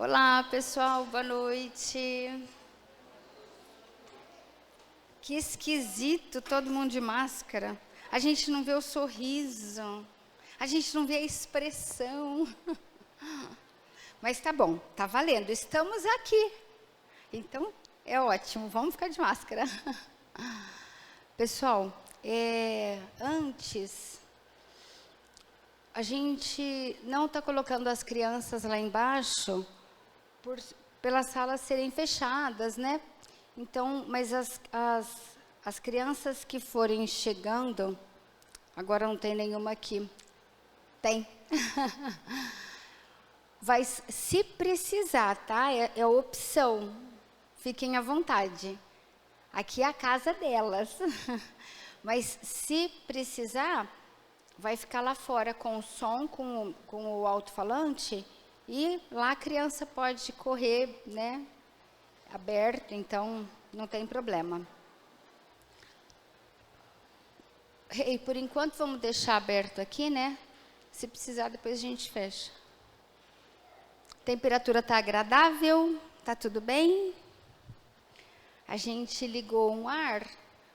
Olá, pessoal, boa noite. Que esquisito, todo mundo de máscara. A gente não vê o sorriso, a gente não vê a expressão. Mas tá bom, tá valendo, estamos aqui. Então, é ótimo, vamos ficar de máscara. Pessoal, antes, a gente não está colocando as crianças lá embaixo pelas salas serem fechadas, né? Então, mas as crianças que forem chegando, agora não tem nenhuma aqui. Tem. Vai, se precisar, tá? É opção. Fiquem à vontade. Aqui é a casa delas. Mas se precisar, vai ficar lá fora com o som, com o alto-falante, e lá a criança pode correr, né? Aberto, então não tem problema. E por enquanto vamos deixar aberto aqui, né? Se precisar, depois a gente fecha. A temperatura está agradável, está tudo bem. A gente ligou um ar,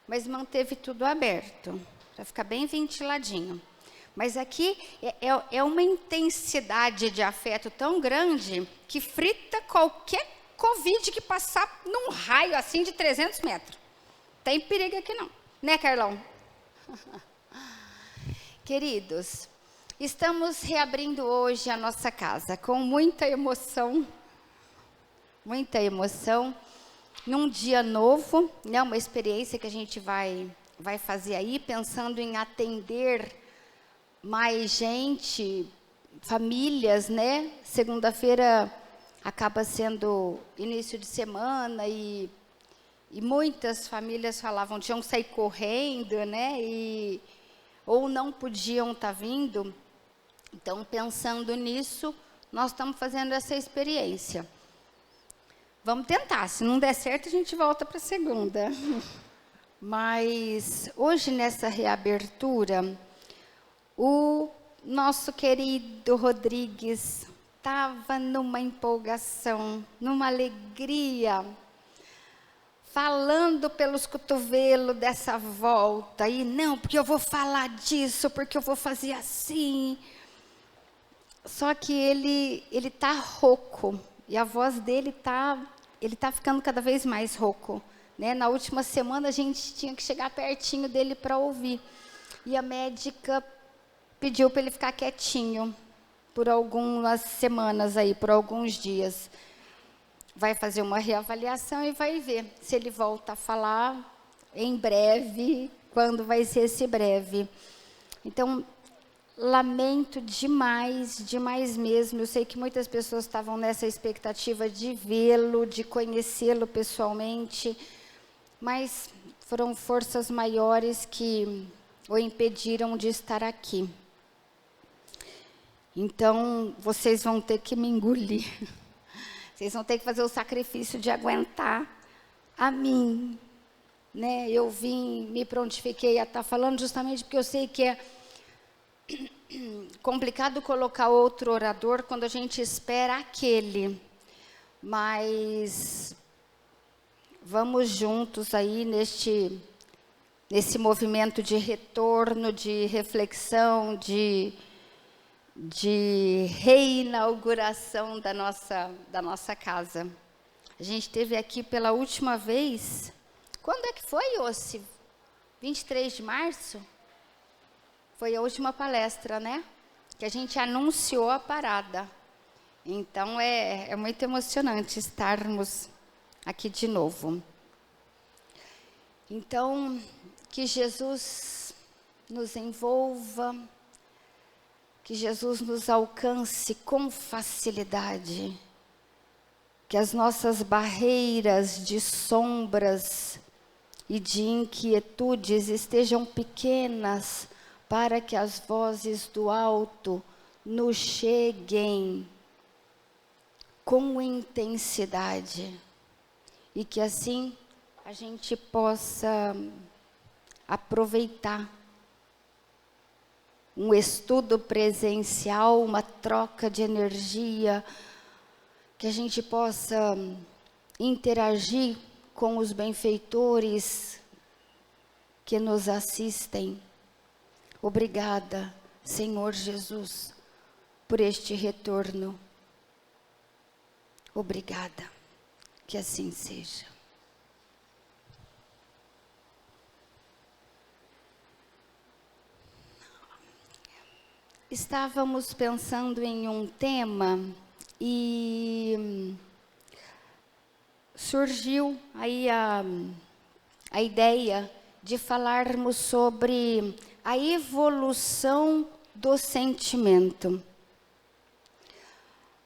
mas manteve tudo aberto, para ficar bem ventiladinho. Mas aqui é uma intensidade de afeto tão grande que frita qualquer Covid que passar num raio assim de 300 metros. Tem perigo aqui não, né, Carlão? Queridos, estamos reabrindo hoje a nossa casa com muita emoção, num dia novo, né, uma experiência que a gente vai fazer aí, pensando em atender mais gente, famílias, né? Segunda-feira acaba sendo início de semana e muitas famílias falavam, tinham que sair correndo, né? Ou não podiam estar vindo. Então, pensando nisso, nós estamos fazendo essa experiência. Vamos tentar, se não der certo, a gente volta para a segunda. Mas, hoje, nessa reabertura, o nosso querido Rodrigues estava numa empolgação, numa alegria, falando pelos cotovelos dessa volta. E não, porque eu vou falar disso, porque eu vou fazer assim. Só que ele está rouco, e a voz dele ele tá ficando cada vez mais rouco, né? Na última semana a gente tinha que chegar pertinho dele para ouvir. E a médica pediu para ele ficar quietinho por algumas semanas aí, por alguns dias. Vai fazer uma reavaliação e vai ver se ele volta a falar em breve, quando vai ser esse breve. Então, lamento demais, demais mesmo. Eu sei que muitas pessoas estavam nessa expectativa de vê-lo, de conhecê-lo pessoalmente, mas foram forças maiores que o impediram de estar aqui. Então, vocês vão ter que me engolir. Vocês vão ter que fazer o sacrifício de aguentar a mim, né? Eu me prontifiquei a estar falando justamente porque eu sei que é complicado colocar outro orador quando a gente espera aquele. Mas vamos juntos aí nesse movimento de retorno, de reflexão, de reinauguração da nossa casa. A gente esteve aqui pela última vez. Quando é que foi, Ossi? 23 de março? Foi a última palestra, né? Que a gente anunciou a parada. Então, é muito emocionante estarmos aqui de novo. Então, que Jesus nos envolva, que Jesus nos alcance com facilidade, que as nossas barreiras de sombras e de inquietudes estejam pequenas para que as vozes do alto nos cheguem com intensidade e que assim a gente possa aproveitar um estudo presencial, uma troca de energia, que a gente possa interagir com os benfeitores que nos assistem. Obrigada, Senhor Jesus, por este retorno. Obrigada, que assim seja. Estávamos pensando em um tema e surgiu aí a ideia de falarmos sobre a evolução do sentimento.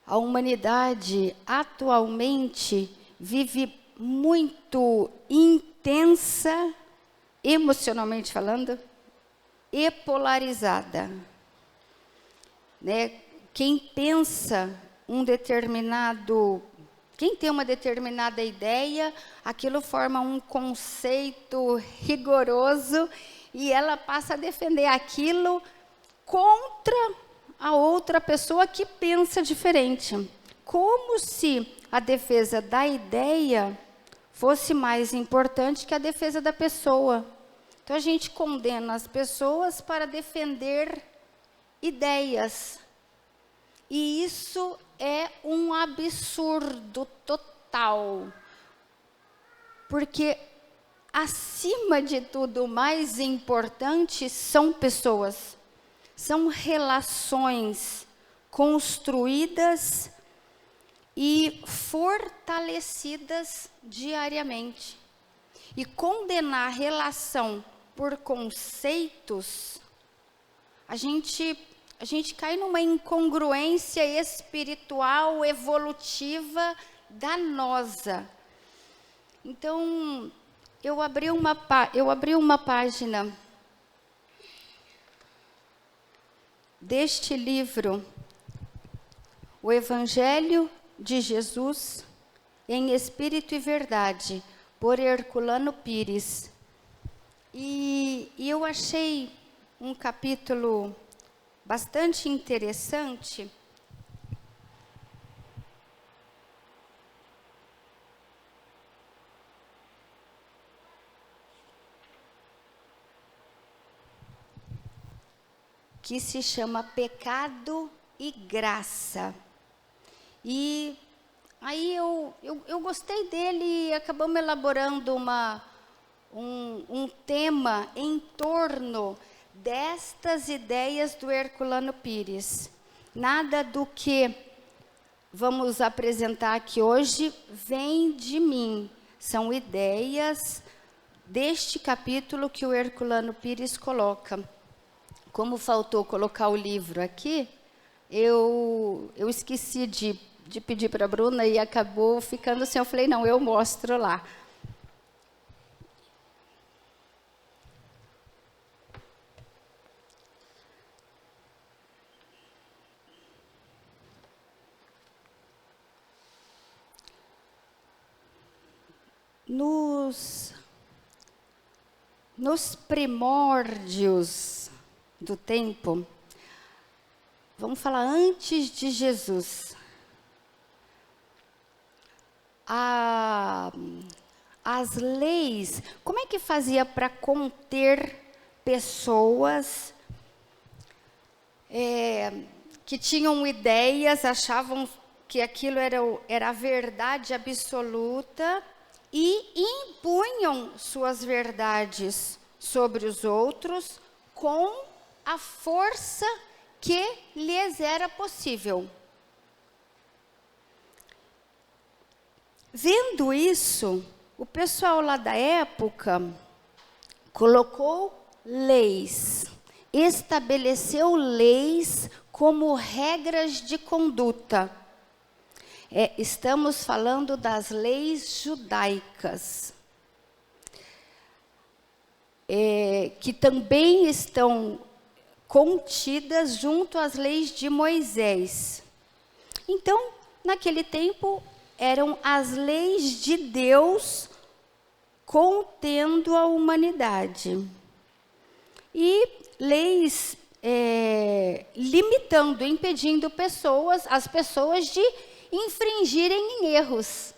A humanidade atualmente vive muito intensa, emocionalmente falando, e polarizada. Né? Quem tem uma determinada ideia, aquilo forma um conceito rigoroso e ela passa a defender aquilo contra a outra pessoa que pensa diferente. Como se a defesa da ideia fosse mais importante que a defesa da pessoa. Então a gente condena as pessoas para defender ideias. E isso é um absurdo total. Porque, acima de tudo, o mais importante são pessoas. São relações construídas e fortalecidas diariamente. E condenar a relação por conceitos, a gente cai numa incongruência espiritual, evolutiva, danosa. Então, eu abri uma página deste livro, O Evangelho de Jesus em Espírito e Verdade, por Herculano Pires. E eu achei um capítulo bastante interessante, que se chama Pecado e Graça. E aí eu gostei dele e acabamos elaborando um tema em torno destas ideias do Herculano Pires. Nada do que vamos apresentar aqui hoje vem de mim. São ideias deste capítulo que o Herculano Pires coloca. Como faltou colocar o livro aqui, eu esqueci de pedir para a Bruna e acabou ficando assim. Eu falei, não, eu mostro lá. Nos primórdios do tempo, vamos falar antes de Jesus, as leis, como é que fazia para conter pessoas que tinham ideias, achavam que aquilo era a verdade absoluta e impunham suas verdades sobre os outros com a força que lhes era possível. Vendo isso, o pessoal lá da época colocou leis, estabeleceu leis como regras de conduta. Estamos falando das leis judaicas, que também estão contidas junto às leis de Moisés. Então, naquele tempo, eram as leis de Deus contendo a humanidade. E leis limitando, impedindo as pessoas de infringirem em erros.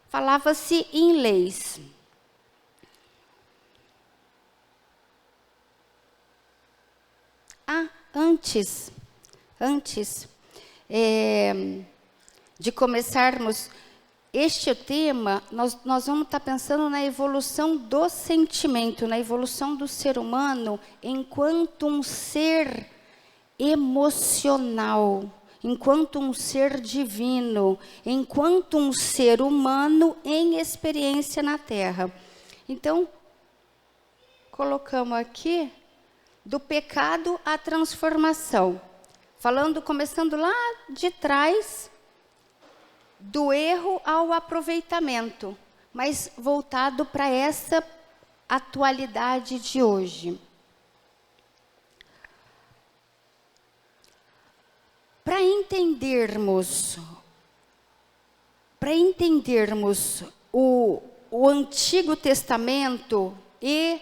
Falava-se em leis. Antes de começarmos este tema, nós vamos estar pensando na evolução do sentimento, na evolução do ser humano enquanto um ser emocional, enquanto um ser divino, enquanto um ser humano em experiência na Terra. Então, colocamos aqui do pecado à transformação, começando lá de trás, do erro ao aproveitamento, mas voltado para essa atualidade de hoje. Para entendermos o Antigo Testamento e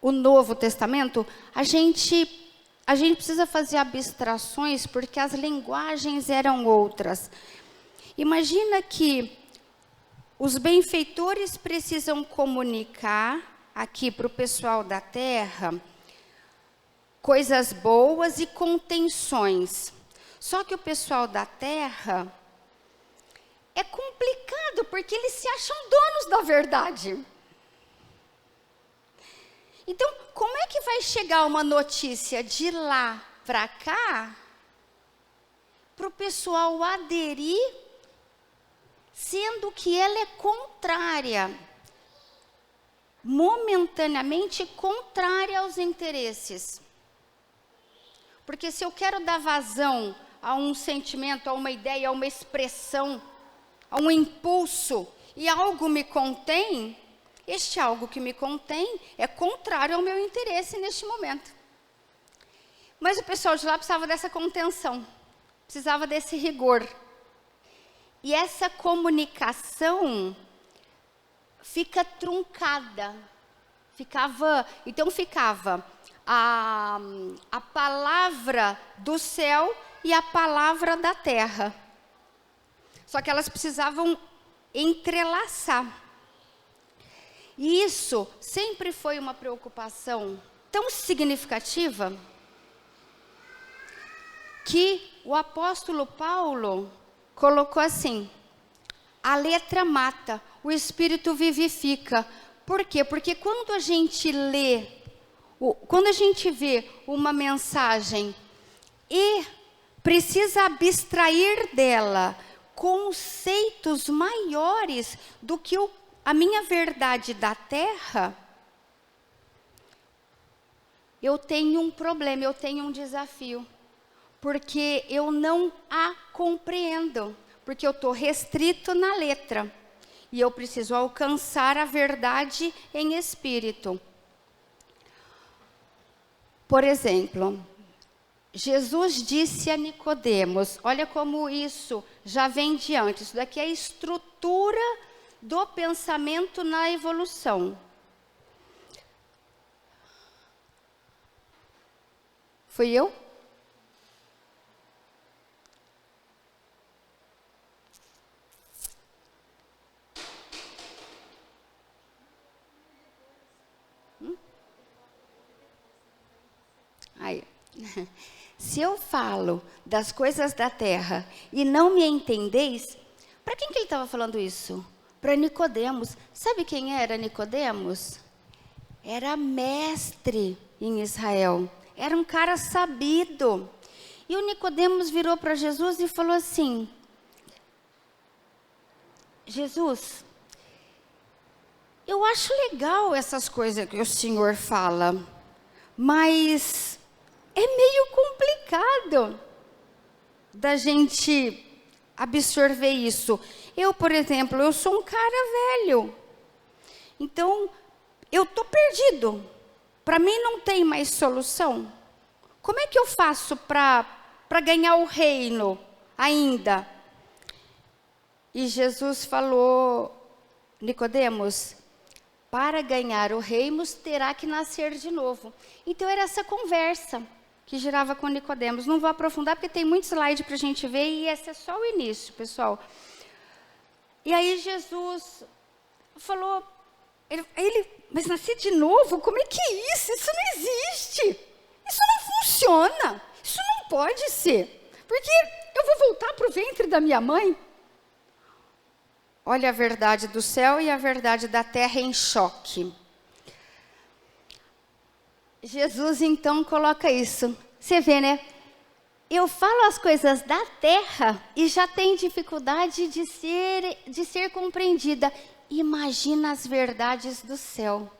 o Novo Testamento, a gente precisa fazer abstrações, porque as linguagens eram outras. Imagina que os benfeitores precisam comunicar aqui para o pessoal da Terra coisas boas e contenções. Só que o pessoal da Terra é complicado, porque eles se acham donos da verdade. Então, como é que vai chegar uma notícia de lá para cá, para o pessoal aderir, sendo que ela é contrária, momentaneamente contrária aos interesses? Porque se eu quero dar vazão a um sentimento, a uma ideia, a uma expressão, a um impulso, e algo me contém, este algo que me contém é contrário ao meu interesse neste momento. Mas o pessoal de lá precisava dessa contenção, precisava desse rigor. E essa comunicação fica truncada. Então ficava a palavra do céu e a palavra da terra. Só que elas precisavam entrelaçar. E isso sempre foi uma preocupação tão significativa que o apóstolo Paulo colocou assim: a letra mata, o espírito vivifica. Por quê? Porque quando a gente lê, quando a gente vê uma mensagem e precisa abstrair dela conceitos maiores do que a minha verdade da terra, eu tenho um problema, eu tenho um desafio, porque eu não a compreendo, porque eu estou restrito na letra, e eu preciso alcançar a verdade em espírito. Por exemplo, Jesus disse a Nicodemos, olha como isso já vem de antes, isso daqui é a estrutura do pensamento na evolução. Fui eu? Aí. Se eu falo das coisas da terra e não me entendeis, para quem que ele estava falando isso? Para Nicodemos. Sabe quem era Nicodemos? Era mestre em Israel. Era um cara sabido. E o Nicodemos virou para Jesus e falou assim: Jesus, eu acho legal essas coisas que o Senhor fala, mas é meio complicado da gente absorver isso. Eu, por exemplo, eu sou um cara velho. Então, eu estou perdido. Para mim não tem mais solução. Como é que eu faço para ganhar o reino ainda? E Jesus falou: Nicodemos, para ganhar o reino terá que nascer de novo. Então era essa conversa. que girava com Nicodemos. Não vou aprofundar porque tem muito slide para a gente ver e esse é só o início, pessoal. E aí Jesus falou, mas nascer de novo? Como é que é isso? Isso não existe. Isso não funciona. Isso não pode ser. Porque eu vou voltar para o ventre da minha mãe? Olha a verdade do céu e a verdade da terra em choque. Jesus, então, coloca isso. Você vê, né? Eu falo as coisas da terra e já tem dificuldade de ser compreendida. Imagina as verdades do céu.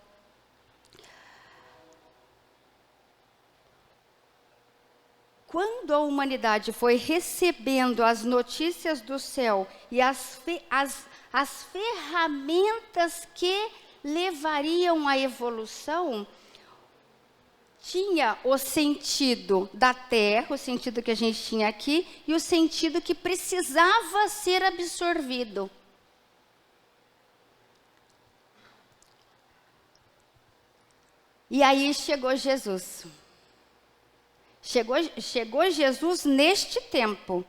Quando a humanidade foi recebendo as notícias do céu e as ferramentas que levariam à evolução, tinha o sentido da terra, o sentido que a gente tinha aqui, e o sentido que precisava ser absorvido. E aí chegou Jesus. Chegou Jesus neste tempo,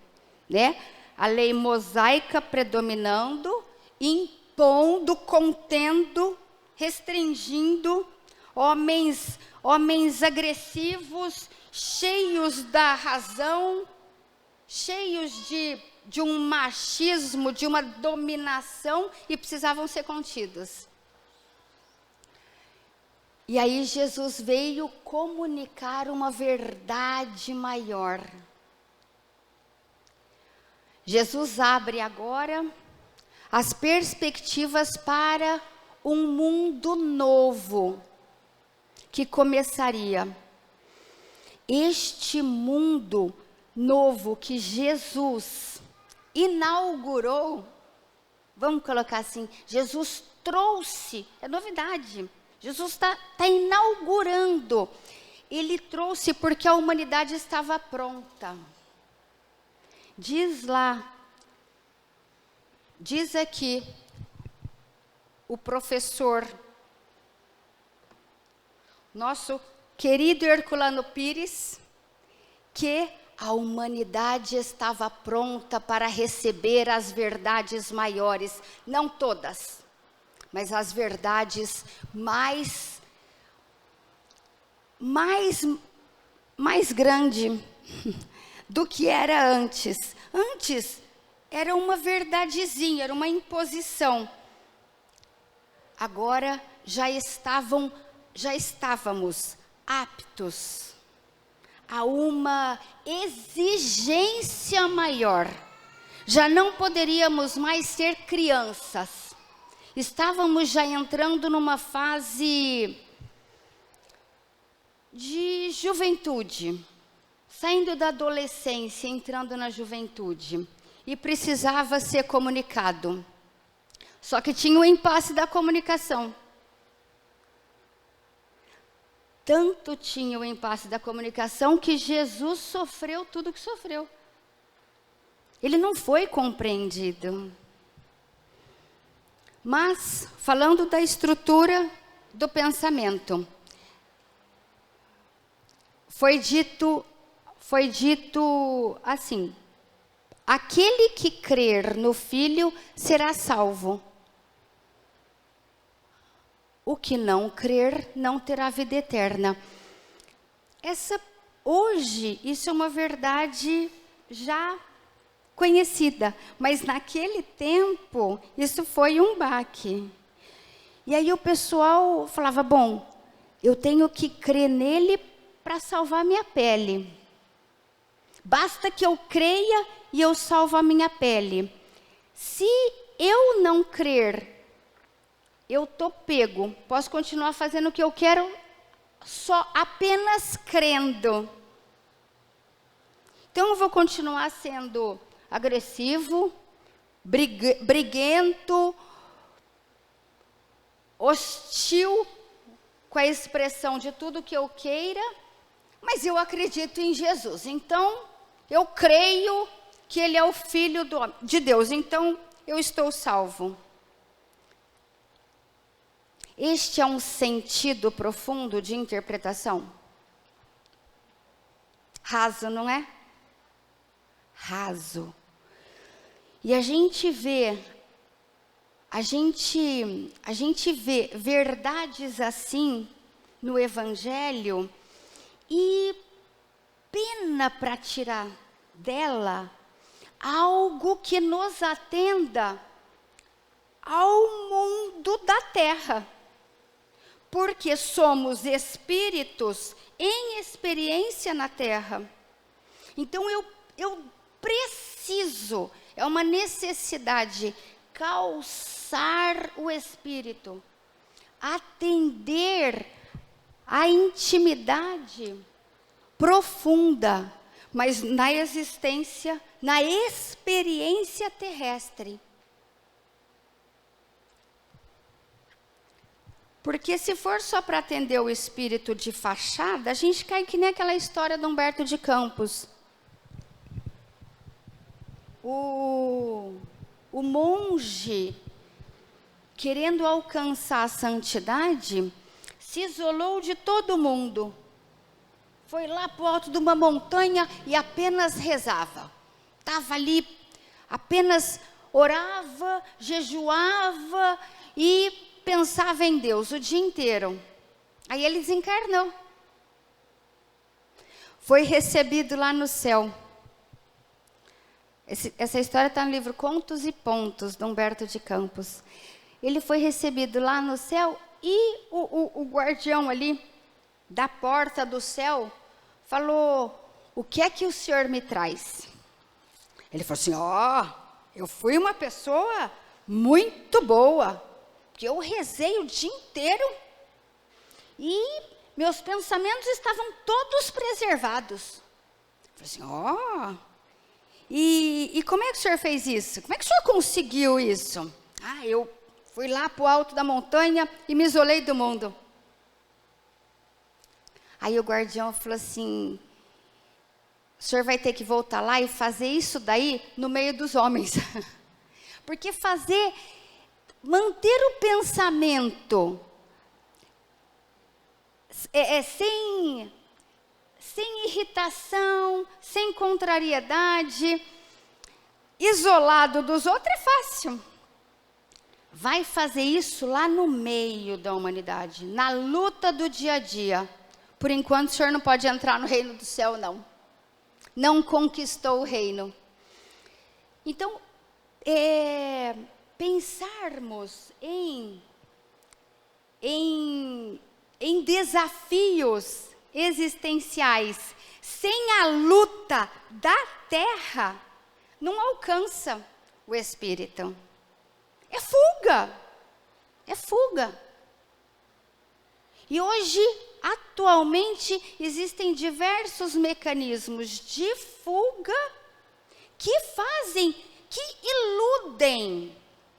né? A lei mosaica predominando, impondo, contendo, restringindo, homens agressivos, cheios da razão, cheios de um machismo, de uma dominação e precisavam ser contidos. E aí Jesus veio comunicar uma verdade maior. Jesus abre agora as perspectivas para um mundo novo que começaria. Este mundo novo que Jesus inaugurou, vamos colocar assim, Jesus trouxe, é novidade. Jesus está inaugurando. Ele trouxe porque a humanidade estava pronta. Diz aqui o professor, nosso querido Herculano Pires, que a humanidade estava pronta para receber as verdades maiores, não todas, mas as verdades mais grande do que era antes. Antes era uma verdadezinha, era uma imposição. Agora já estávamos aptos a uma exigência maior. Já não poderíamos mais ser crianças. Estávamos já entrando numa fase de juventude, saindo da adolescência, entrando na juventude, e precisava ser comunicado. Só que tinha o impasse da comunicação. Tanto tinha o impasse da comunicação que Jesus sofreu tudo o que sofreu. Ele não foi compreendido. Mas, falando da estrutura do pensamento, foi dito assim: aquele que crer no Filho será salvo. O que não crer não terá vida eterna. Hoje, isso é uma verdade já conhecida, mas naquele tempo, isso foi um baque. E aí o pessoal falava, bom, eu tenho que crer nele para salvar minha pele. Basta que eu creia e eu salvo a minha pele. Se eu não crer, eu estou pego. Posso continuar fazendo o que eu quero, só apenas crendo. Então eu vou continuar sendo agressivo, briguento, hostil, com a expressão de tudo que eu queira, mas eu acredito em Jesus. Então, eu creio que Ele é o Filho de Deus. Então, eu estou salvo. Este é um sentido profundo de interpretação? Raso, não é? Raso. E a gente vê verdades assim no Evangelho e pena para tirar dela algo que nos atenda ao mundo da terra. Porque somos espíritos em experiência na terra. Então eu preciso, é uma necessidade, calçar o espírito, atender à intimidade profunda, mas na existência, na experiência terrestre. Porque se for só para atender o espírito de fachada, a gente cai que nem aquela história de Humberto de Campos. O monge, querendo alcançar a santidade, se isolou de todo mundo. Foi lá para o alto de uma montanha e apenas rezava. Estava ali, apenas orava, jejuava e pensava em Deus o dia inteiro. Aí ele desencarnou. Foi recebido lá no céu. Essa história está no livro Contos e Pontos, de Humberto de Campos. Ele foi recebido lá no céu e o guardião ali da porta do céu falou: o que é que o senhor me traz? Ele falou assim: eu fui uma pessoa muito boa, porque eu rezei o dia inteiro e meus pensamentos estavam todos preservados. Eu falei assim: e como é que o senhor fez isso? Como é que o senhor conseguiu isso? Eu fui lá para o alto da montanha e me isolei do mundo. Aí o guardião falou assim: o senhor vai ter que voltar lá e fazer isso daí no meio dos homens. Porque manter o pensamento sem irritação, sem contrariedade, isolado dos outros é fácil. Vai fazer isso lá no meio da humanidade, na luta do dia a dia. Por enquanto o senhor não pode entrar no reino do céu, não. Não conquistou o reino. Então, pensarmos em desafios existenciais sem a luta da terra não alcança o espírito. É fuga. É fuga. E hoje, atualmente, existem diversos mecanismos de fuga que iludem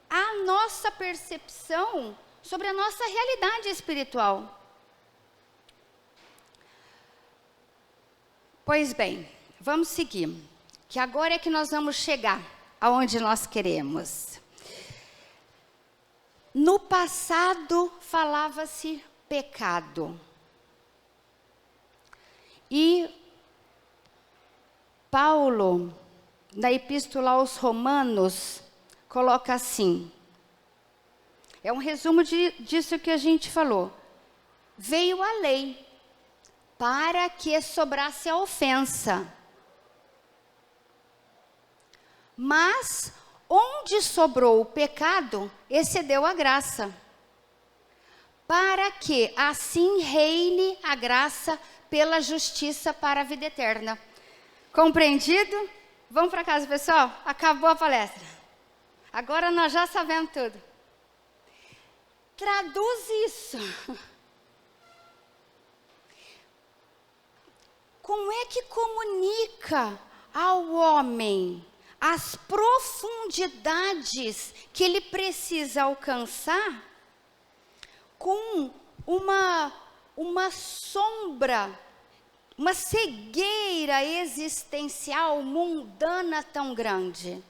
a nossa percepção sobre a nossa realidade espiritual. Pois bem, vamos seguir, que agora é que nós vamos chegar aonde nós queremos. No passado falava-se pecado. E Paulo, na Epístola aos Romanos, coloca assim. É um resumo disso que a gente falou. Veio a lei para que sobrasse a ofensa. Mas onde sobrou o pecado, excedeu a graça. Para que assim reine a graça pela justiça para a vida eterna. Compreendido? Vamos para casa, pessoal? Acabou a palestra. Agora nós já sabemos tudo. Traduz isso. Como é que comunica ao homem as profundidades que ele precisa alcançar com uma sombra, uma cegueira existencial mundana tão grande?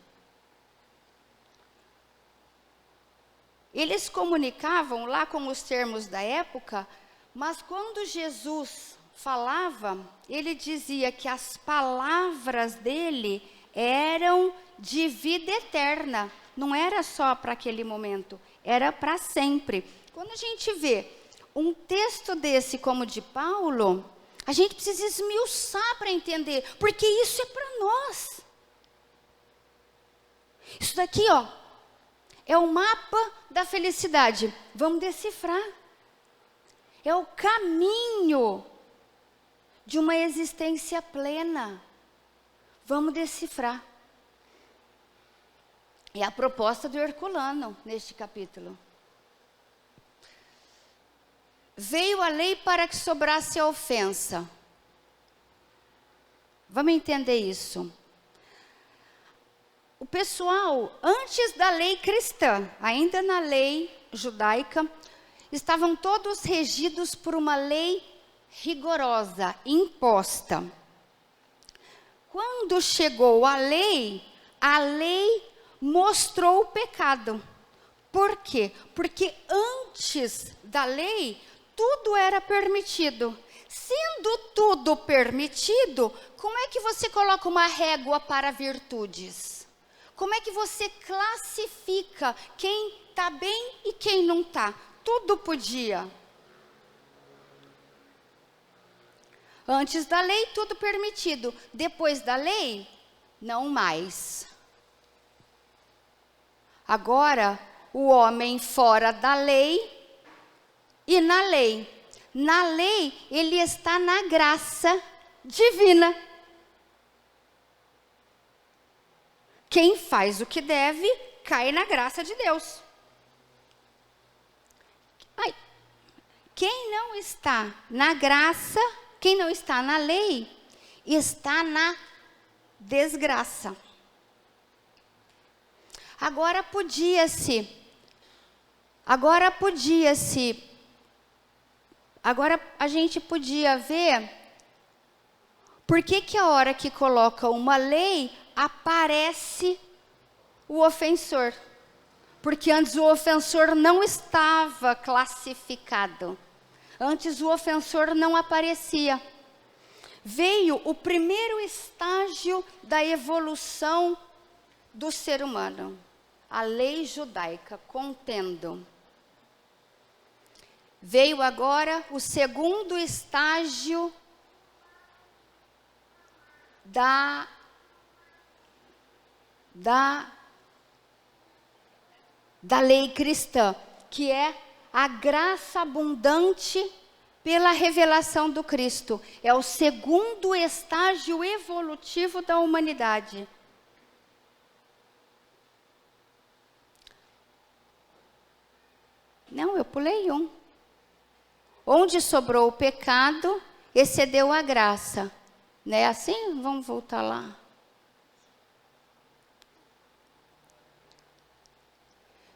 Eles comunicavam lá com os termos da época, mas quando Jesus falava, ele dizia que as palavras dele eram de vida eterna. Não era só para aquele momento, era para sempre. Quando a gente vê um texto desse como de Paulo, a gente precisa esmiuçar para entender, porque isso é para nós. Isso daqui, ó, é o mapa da felicidade. Vamos decifrar. É o caminho de uma existência plena. Vamos decifrar. É a proposta do Herculano neste capítulo. Veio a lei para que sobrasse a ofensa. Vamos entender isso. O pessoal, antes da lei cristã, ainda na lei judaica, estavam todos regidos por uma lei rigorosa, imposta. Quando chegou a lei mostrou o pecado. Por quê? Porque antes da lei, tudo era permitido. Sendo tudo permitido, como é que você coloca uma régua para virtudes? Como é que você classifica quem está bem e quem não está? Tudo podia. Antes da lei, tudo permitido. Depois da lei, não mais. Agora, o homem fora da lei e na lei. Na lei, ele está na graça divina. Quem faz o que deve, cai na graça de Deus. Quem não está na graça, quem não está na lei, está na desgraça. Agora a gente podia ver por que a hora que coloca uma lei, aparece o ofensor. Porque antes o ofensor não estava classificado. Antes o ofensor não aparecia. Veio o primeiro estágio da evolução do ser humano. A lei judaica contendo. Veio agora o segundo estágio da lei cristã, que é a graça abundante pela revelação do Cristo. É o segundo estágio evolutivo da humanidade. Não, eu pulei um. Onde sobrou o pecado, excedeu a graça. Não é assim? Vamos voltar lá.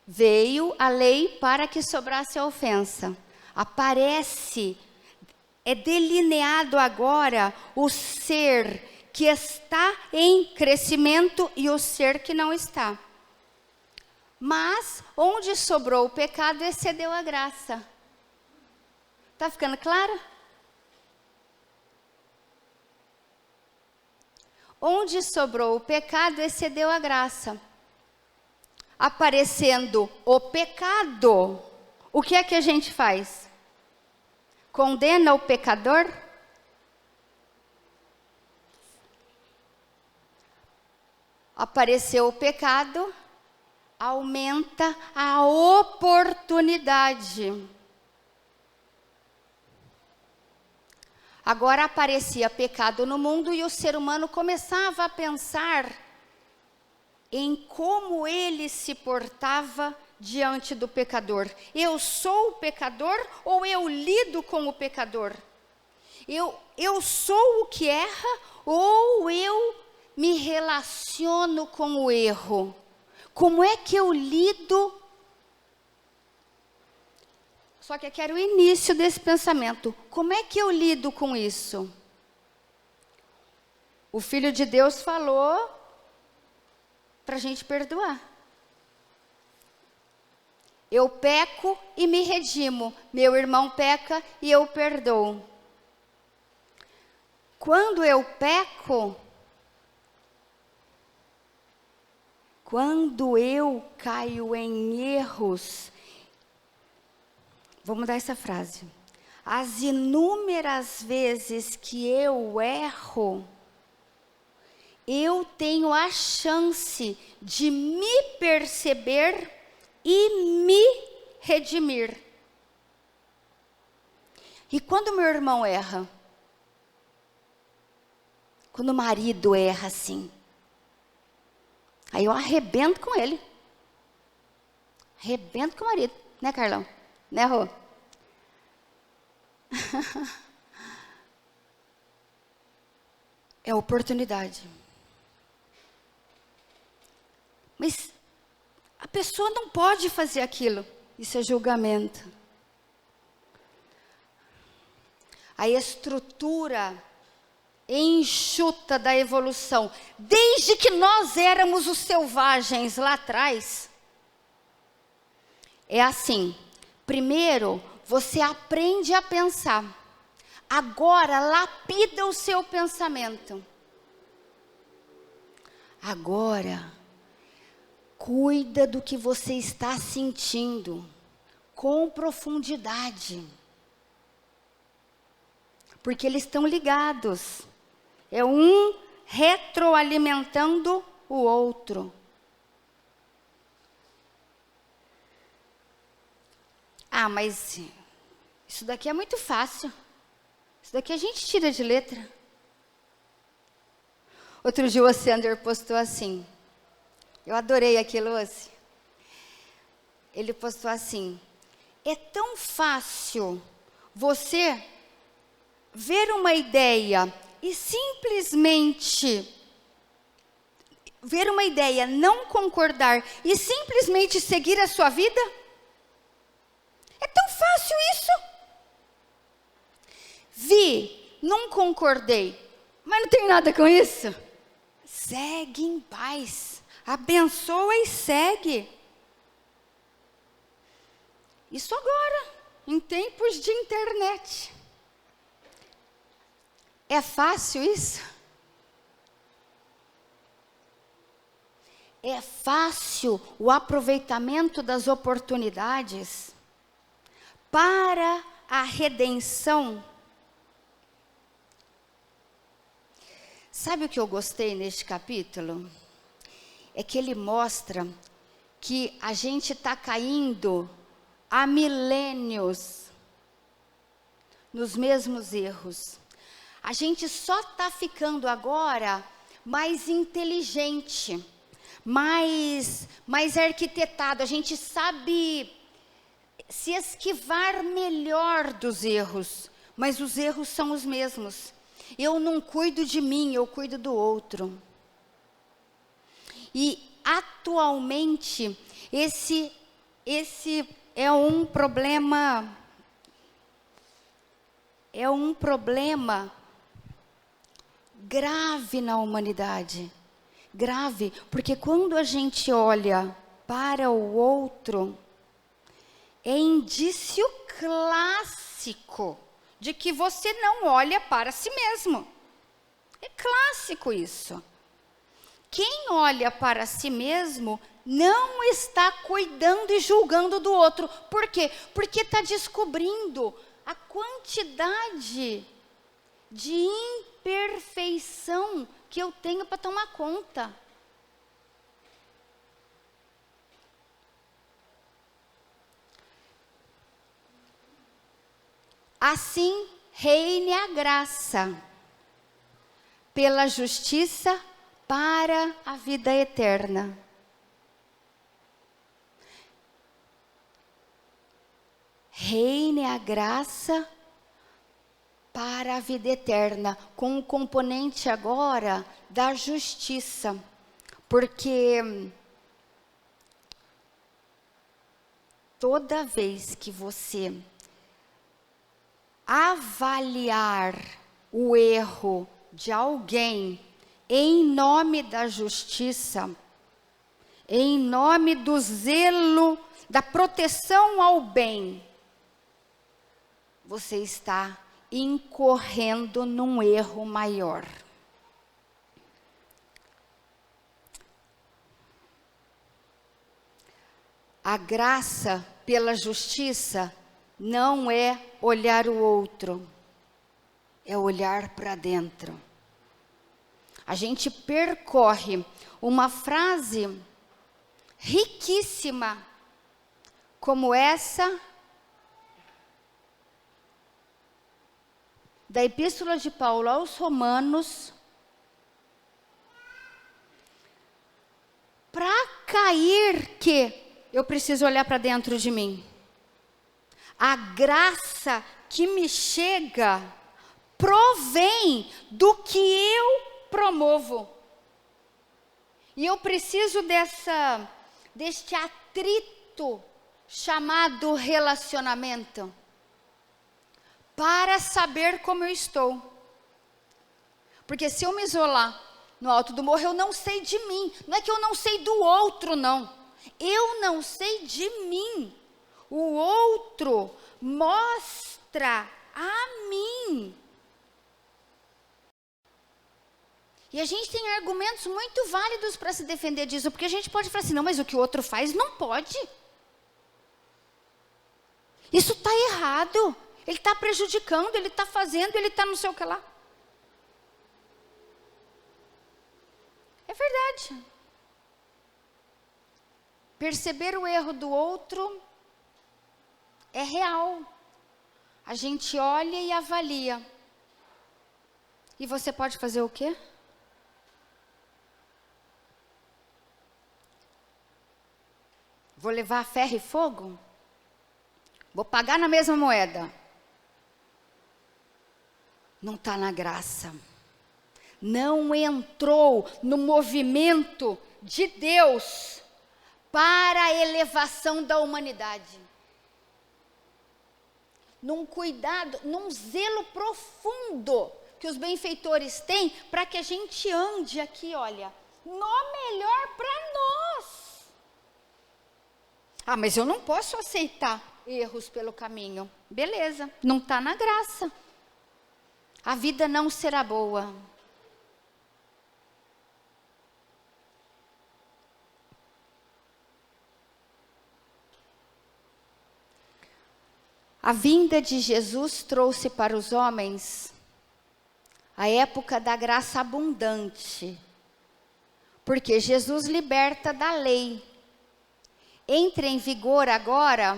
Veio a lei para que sobrasse a ofensa. Aparece, é delineado agora o ser que está em crescimento e o ser que não está. Mas, onde sobrou o pecado, excedeu a graça. Está ficando claro? Onde sobrou o pecado, excedeu a graça. Aparecendo o pecado, o que é que a gente faz? Condena o pecador? Apareceu o pecado, aumenta a oportunidade. Agora aparecia pecado no mundo e o ser humano começava a pensar em como ele se portava diante do pecador. Eu sou o pecador ou eu lido com o pecador? Eu sou o que erra ou eu me relaciono com o erro? Como é que eu lido? Só que aqui era o início desse pensamento. Como é que eu lido com isso? O Filho de Deus falou para a gente perdoar. Eu peco e me redimo. Meu irmão peca e eu perdoo. Quando eu peco, quando eu caio em erros, vou mudar essa frase. As inúmeras vezes que eu erro, eu tenho a chance de me perceber e me redimir. E quando meu irmão erra? Quando o marido erra assim, aí eu arrebento com ele. Arrebento com o marido, né, Carlão? Né, Rô? É oportunidade. Mas a pessoa não pode fazer aquilo. Isso é julgamento. A estrutura enxuta da evolução. Desde que nós éramos os selvagens lá atrás, é assim. Primeiro, você aprende a pensar. Agora, lapida o seu pensamento. Agora, cuida do que você está sentindo, com profundidade. Porque eles estão ligados. É um retroalimentando o outro. Ah, mas isso daqui é muito fácil. Isso daqui a gente tira de letra. Outro dia o Oceander postou assim. Eu adorei aquilo, Oce. Ele postou assim. É tão fácil você ver uma ideia e simplesmente ver uma ideia, não concordar e simplesmente seguir a sua vida? É tão fácil isso. Vi, não concordei, mas não tem nada com isso. Segue em paz, abençoa e segue. Isso agora, em tempos de internet. É fácil isso? É fácil o aproveitamento das oportunidades para a redenção? Sabe o que eu gostei neste capítulo? É que ele mostra que a gente está caindo há milênios nos mesmos erros. A gente só está ficando agora mais inteligente, mais arquitetado. A gente sabe se esquivar melhor dos erros, mas os erros são os mesmos. Eu não cuido de mim, eu cuido do outro. E atualmente esse é um problema grave na humanidade. Grave, porque quando a gente olha para o outro, é indício clássico de que você não olha para si mesmo. É clássico isso. Quem olha para si mesmo não está cuidando e julgando do outro. Por quê? Porque está descobrindo a quantidade de imperfeição que eu tenho para tomar conta. Assim, reine a graça pela justiça para a vida eterna. Reine a graça para a vida eterna, com o componente agora da justiça, porque toda vez que você avaliar o erro de alguém em nome da justiça, em nome do zelo, da proteção ao bem, você está incorrendo num erro maior. A graça pela justiça não é olhar o outro, é olhar para dentro. A gente percorre uma frase riquíssima como essa da Epístola de Paulo aos Romanos, para cair que eu preciso olhar para dentro de mim. A graça que me chega provém do que eu promovo. E eu preciso deste atrito chamado relacionamento para saber como eu estou. Porque se eu me isolar no alto do morro, eu não sei de mim. Não é que eu não sei do outro, não. Eu não sei de mim. O outro mostra a mim. E a gente tem argumentos muito válidos para se defender disso, porque a gente pode falar assim, não, mas o que o outro faz não pode. Isso está errado. Ele está prejudicando, ele está fazendo, ele está não sei o que lá. É verdade. Perceber o erro do outro é real. A gente olha e avalia. E você pode fazer o quê? Vou levar ferro e fogo? Vou pagar na mesma moeda? Não está na graça. Não entrou no movimento de Deus para a elevação da humanidade. Num cuidado, num zelo profundo que os benfeitores têm para que a gente ande aqui, olha, no melhor para nós. Ah, mas eu não posso aceitar erros pelo caminho. Beleza, não está na graça. A vida não será boa. A vinda de Jesus trouxe para os homens a época da graça abundante, porque Jesus liberta da lei. Entra em vigor agora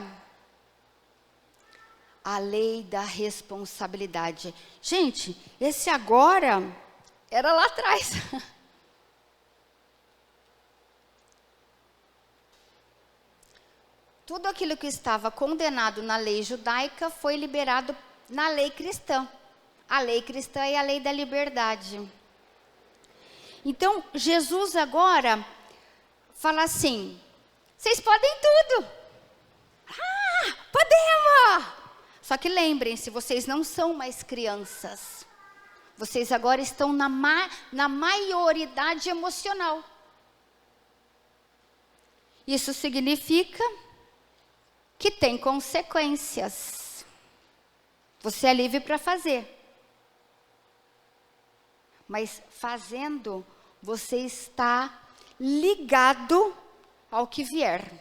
a lei da responsabilidade. Gente, esse agora era lá atrás. Tudo aquilo que estava condenado na lei judaica foi liberado na lei cristã. A lei cristã é a lei da liberdade. Então, Jesus agora fala assim, vocês podem tudo. Ah, podemos! Só que lembrem-se, vocês não são mais crianças. Vocês agora estão na maioridade emocional. Isso significa que tem consequências. Você é livre para fazer. Mas fazendo, você está ligado ao que vier.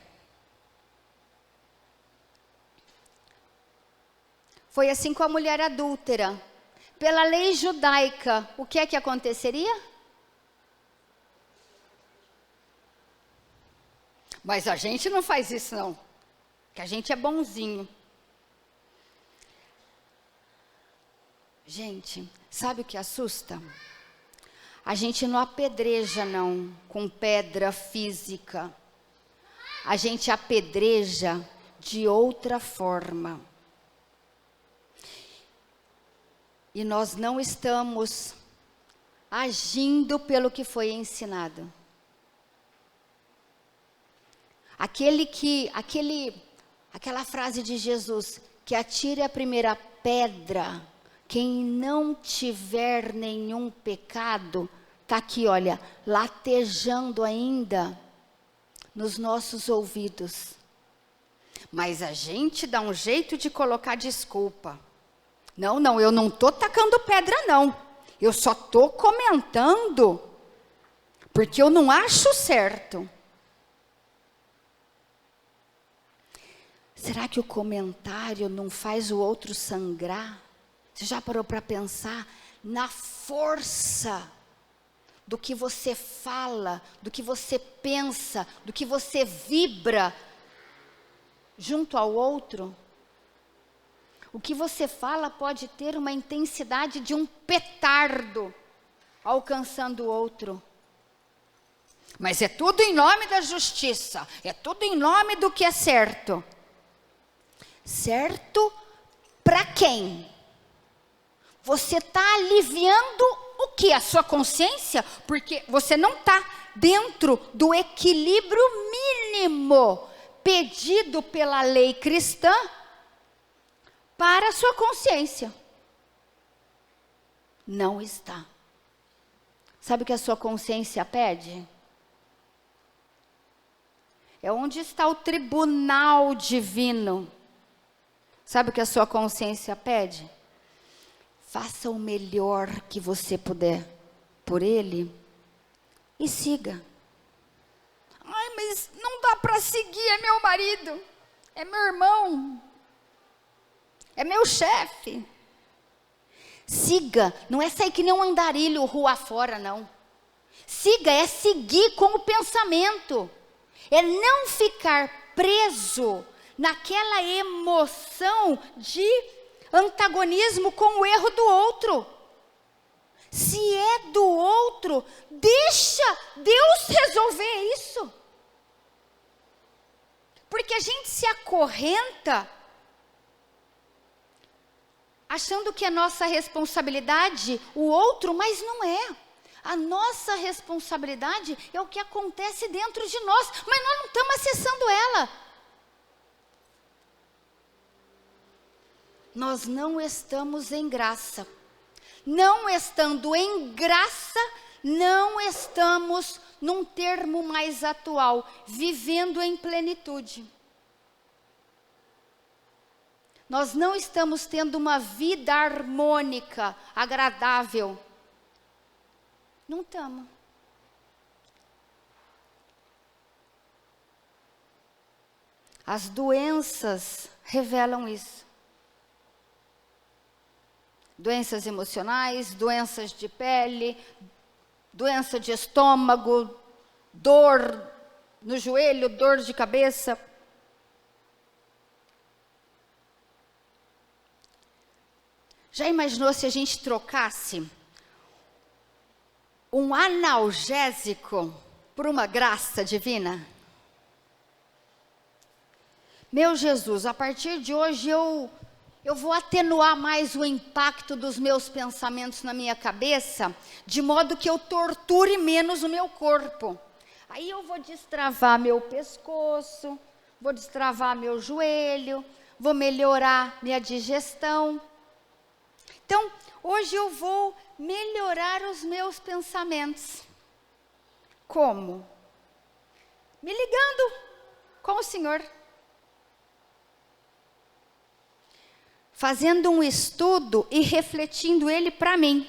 Foi assim com a mulher adúltera. Pela lei judaica, o que é que aconteceria? Mas a gente não faz isso não, que a gente é bonzinho. Gente, sabe o que assusta? A gente não apedreja não, com pedra física. A gente apedreja de outra forma. E nós não estamos agindo pelo que foi ensinado. Aquela frase de Jesus, que atire a primeira pedra, quem não tiver nenhum pecado, está aqui, olha, latejando ainda nos nossos ouvidos. Mas a gente dá um jeito de colocar desculpa. Não, não, eu não estou tacando pedra, não. Eu só estou comentando porque eu não acho certo. Será que o comentário não faz o outro sangrar? Você já parou para pensar na força do que você fala, do que você pensa, do que você vibra junto ao outro? O que você fala pode ter uma intensidade de um petardo alcançando o outro. Mas é tudo em nome da justiça, é tudo em nome do que é certo. Certo para quem? Você está aliviando o que? A sua consciência? Porque você não está dentro do equilíbrio mínimo pedido pela lei cristã para a sua consciência. Não está. Sabe o que a sua consciência pede? É onde está o tribunal divino. Sabe o que a sua consciência pede? Faça o melhor que você puder por ele e siga. Ai, mas não dá para seguir, é meu marido, é meu irmão, é meu chefe. Siga, não é sair que nem um andarilho rua fora, não. Siga é seguir com o pensamento. É não ficar preso naquela emoção de antagonismo com o erro do outro. Se é do outro, deixa Deus resolver isso. Porque a gente se acorrenta achando que é nossa responsabilidade o outro, mas não é. A nossa responsabilidade é o que acontece dentro de nós, mas nós não estamos acessando ela. Nós não estamos em graça. Não estando em graça, não estamos, num termo mais atual, vivendo em plenitude. Nós não estamos tendo uma vida harmônica, agradável. Não estamos. As doenças revelam isso. Doenças emocionais, doenças de pele, doença de estômago, dor no joelho, dor de cabeça. Já imaginou se a gente trocasse um analgésico por uma graça divina? Meu Jesus, a partir de hoje eu vou atenuar mais o impacto dos meus pensamentos na minha cabeça, de modo que eu torture menos o meu corpo. Aí eu vou destravar meu pescoço, vou destravar meu joelho, vou melhorar minha digestão. Então, hoje eu vou melhorar os meus pensamentos. Como? Me ligando com o Senhor. Fazendo um estudo e refletindo ele para mim.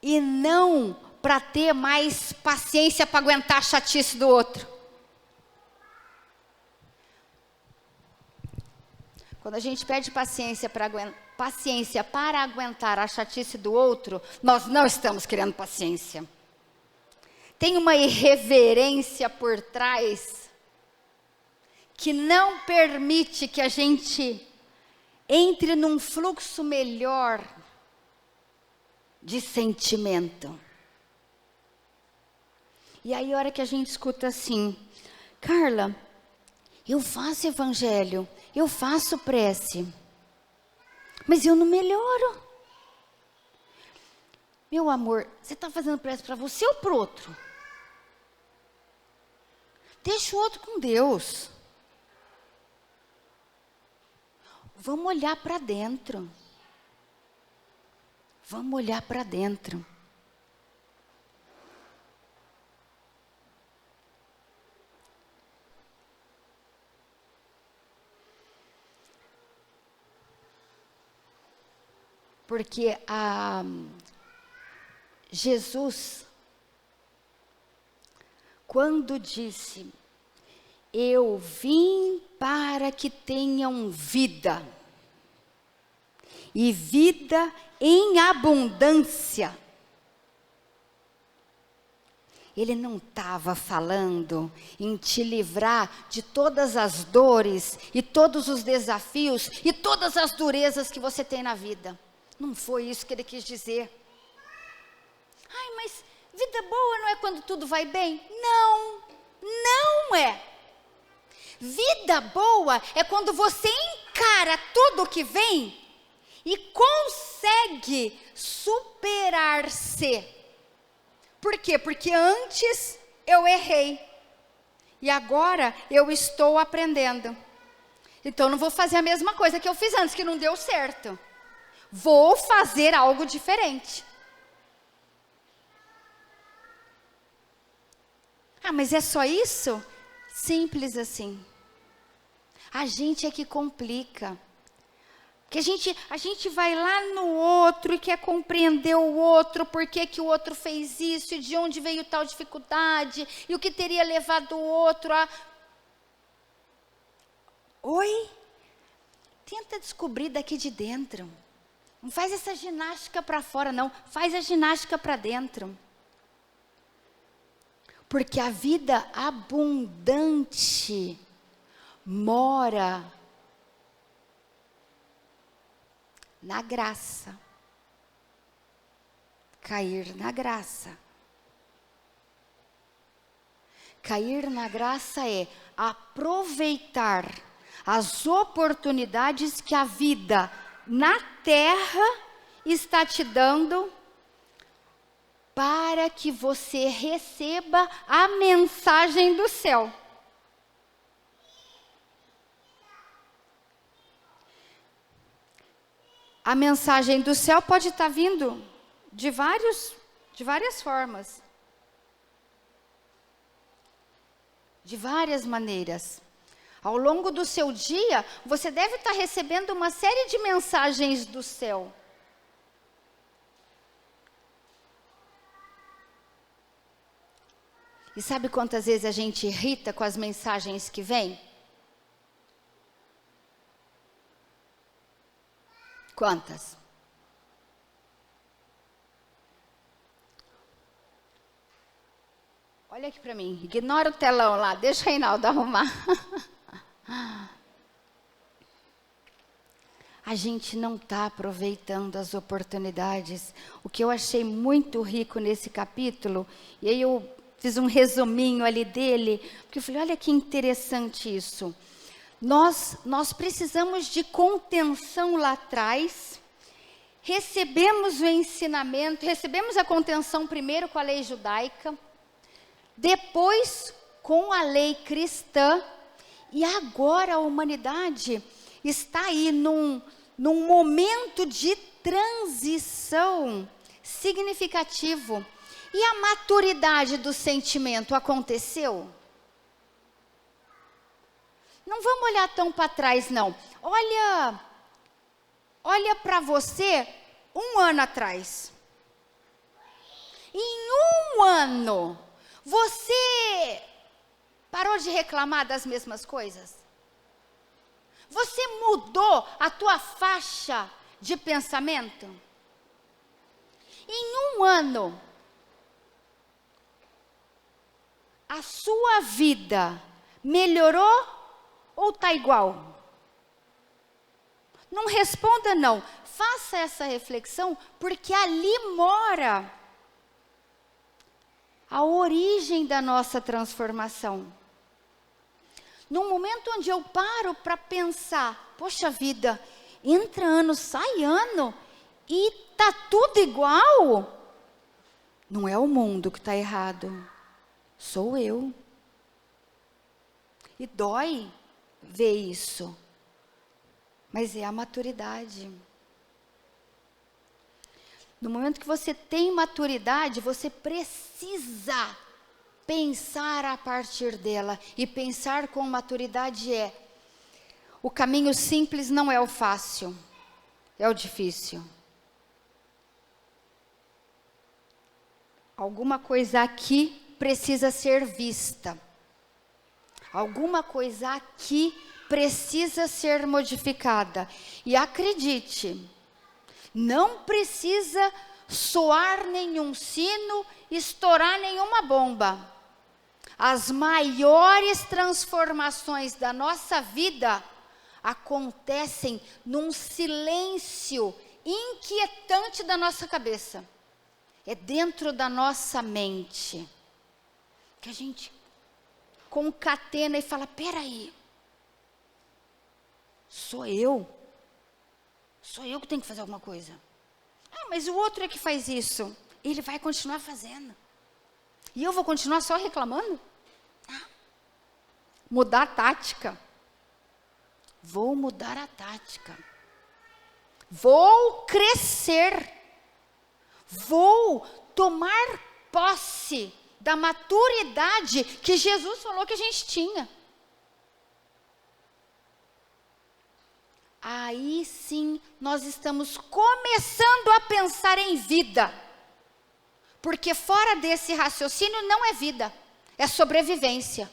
E não para ter mais paciência para aguentar a chatice do outro. Quando a gente pede paciência para aguentar a chatice do outro, nós não estamos querendo paciência. Tem uma irreverência por trás que não permite que a gente entre num fluxo melhor de sentimento. E aí a hora que a gente escuta assim, Carla, eu faço evangelho, eu faço prece, mas eu não melhoro. Meu amor, você está fazendo prece para você ou para o outro? Deixa o outro com Deus. Vamos olhar para dentro. Vamos olhar para dentro. Porque Jesus, quando disse, eu vim para que tenham vida, e vida em abundância, Ele não estava falando em te livrar de todas as dores e todos os desafios e todas as durezas que você tem na vida. Não foi isso que Ele quis dizer. Ai, mas vida boa não é quando tudo vai bem? Não, não é. Vida boa é quando você encara tudo o que vem e consegue superar-se. Por quê? Porque antes eu errei e agora eu estou aprendendo. Então eu não vou fazer a mesma coisa que eu fiz antes, que não deu certo. Vou fazer algo diferente. Ah, mas é só isso? Simples assim. A gente é que complica. Porque a gente vai lá no outro e quer compreender o outro, por que que o outro fez isso, e de onde veio tal dificuldade, e o que teria levado o outro a... Oi? Tenta descobrir daqui de dentro. Não faz essa ginástica para fora, não. Faz a ginástica para dentro. Porque a vida abundante mora na graça. Cair na graça. Cair na graça é aproveitar as oportunidades que a vida na terra está te dando para que você receba a mensagem do céu. A mensagem do céu pode estar vindo de várias formas. De várias maneiras. Ao longo do seu dia, você deve estar recebendo uma série de mensagens do céu. E sabe quantas vezes a gente irrita com as mensagens que vêm? Quantas? Olha aqui para mim, ignora o telão lá, deixa o Reinaldo arrumar. A gente não está aproveitando as oportunidades. O que eu achei muito rico nesse capítulo, e aí eu fiz um resuminho ali dele, porque eu falei, olha que interessante isso. Nós precisamos de contenção lá atrás, recebemos o ensinamento, recebemos a contenção primeiro com a lei judaica, depois com a lei cristã, e agora a humanidade está aí num momento de transição significativo. E a maturidade do sentimento aconteceu? Não vamos olhar tão para trás, não. Olha para você 1 ano atrás. Em 1 ano, você parou de reclamar das mesmas coisas? Você mudou a tua faixa de pensamento? Em 1 ano, a sua vida melhorou ou está igual? Não responda não. Faça essa reflexão, porque ali mora a origem da nossa transformação. No momento onde eu paro para pensar, poxa vida, entra ano, sai ano, e está tudo igual, não é o mundo que está errado, sou eu. E dói ver isso, mas é a maturidade. No momento que você tem maturidade, você precisa pensar a partir dela. E pensar com maturidade é: o caminho simples não é o fácil, é o difícil. alguma coisa aqui precisa ser vista. Alguma coisa aqui precisa ser modificada. E acredite, não precisa soar nenhum sino, estourar nenhuma bomba. As maiores transformações da nossa vida acontecem num silêncio inquietante da nossa cabeça. É dentro da nossa mente que a gente concatena e fala: peraí, sou eu que tenho que fazer alguma coisa. Ah, mas o outro é que faz isso. Ele vai continuar fazendo. E eu vou continuar só reclamando? Ah, mudar a tática. Vou mudar a tática. Vou crescer. Vou tomar posse da maturidade que Jesus falou que a gente tinha. Aí sim nós estamos começando a pensar em vida. Porque fora desse raciocínio não é vida, é sobrevivência.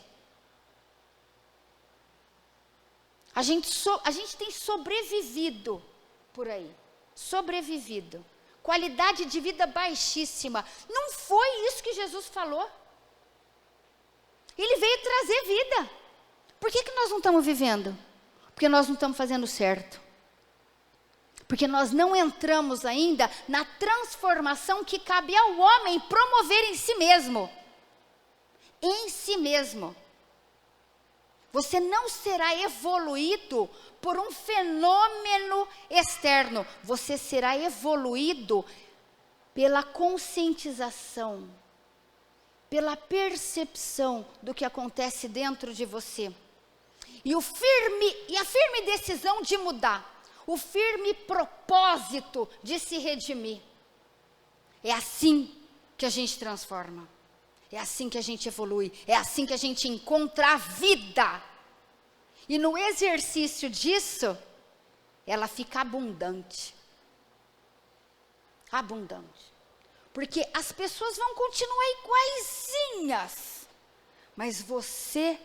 A gente tem sobrevivido por aí, sobrevivido. Qualidade de vida baixíssima. Não foi isso que Jesus falou. Ele veio trazer vida. Por que nós não estamos vivendo? Porque nós não estamos fazendo certo. Porque nós não entramos ainda na transformação que cabe ao homem promover em si mesmo. Em si mesmo. Você não será evoluído por um fenômeno externo. Você será evoluído pela conscientização, pela percepção do que acontece dentro de você. E a firme decisão de mudar. O firme propósito de se redimir. É assim que a gente transforma. É assim que a gente evolui. É assim que a gente encontra a vida. E no exercício disso, ela fica abundante. Abundante. Porque as pessoas vão continuar iguaizinhas. Mas você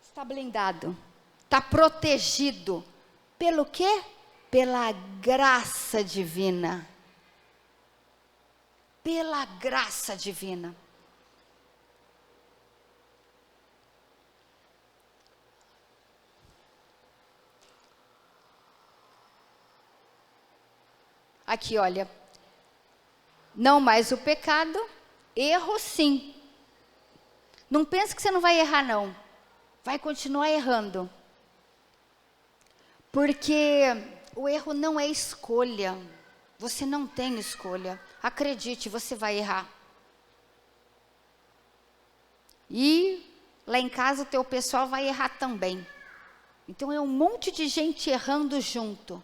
está blindado. Está protegido. Pelo quê? Pela graça divina. Pela graça divina. Aqui, olha. Não mais o pecado, erro sim. Não pense que você não vai errar, não. Vai continuar errando. Porque o erro não é escolha. Você não tem escolha. Acredite, você vai errar. E lá em casa o teu pessoal vai errar também. Então é um monte de gente errando junto.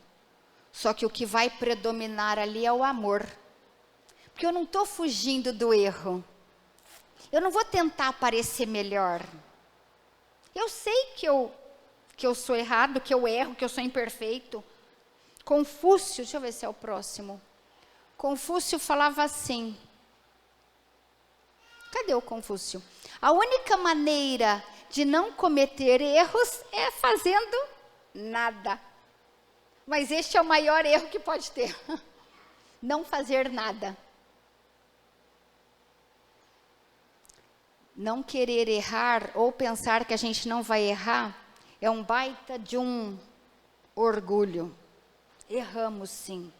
Só que o que vai predominar ali é o amor. Porque eu não estou fugindo do erro. Eu não vou tentar parecer melhor. Eu sei que eu sou errado, que eu erro, que eu sou imperfeito. Confúcio, deixa eu ver se é o próximo. Confúcio falava assim. Cadê o Confúcio? A única maneira de não cometer erros é fazendo nada. Mas este é o maior erro que pode ter. Não fazer nada. Não querer errar ou pensar que a gente não vai errar é um baita de um orgulho. Erramos sim.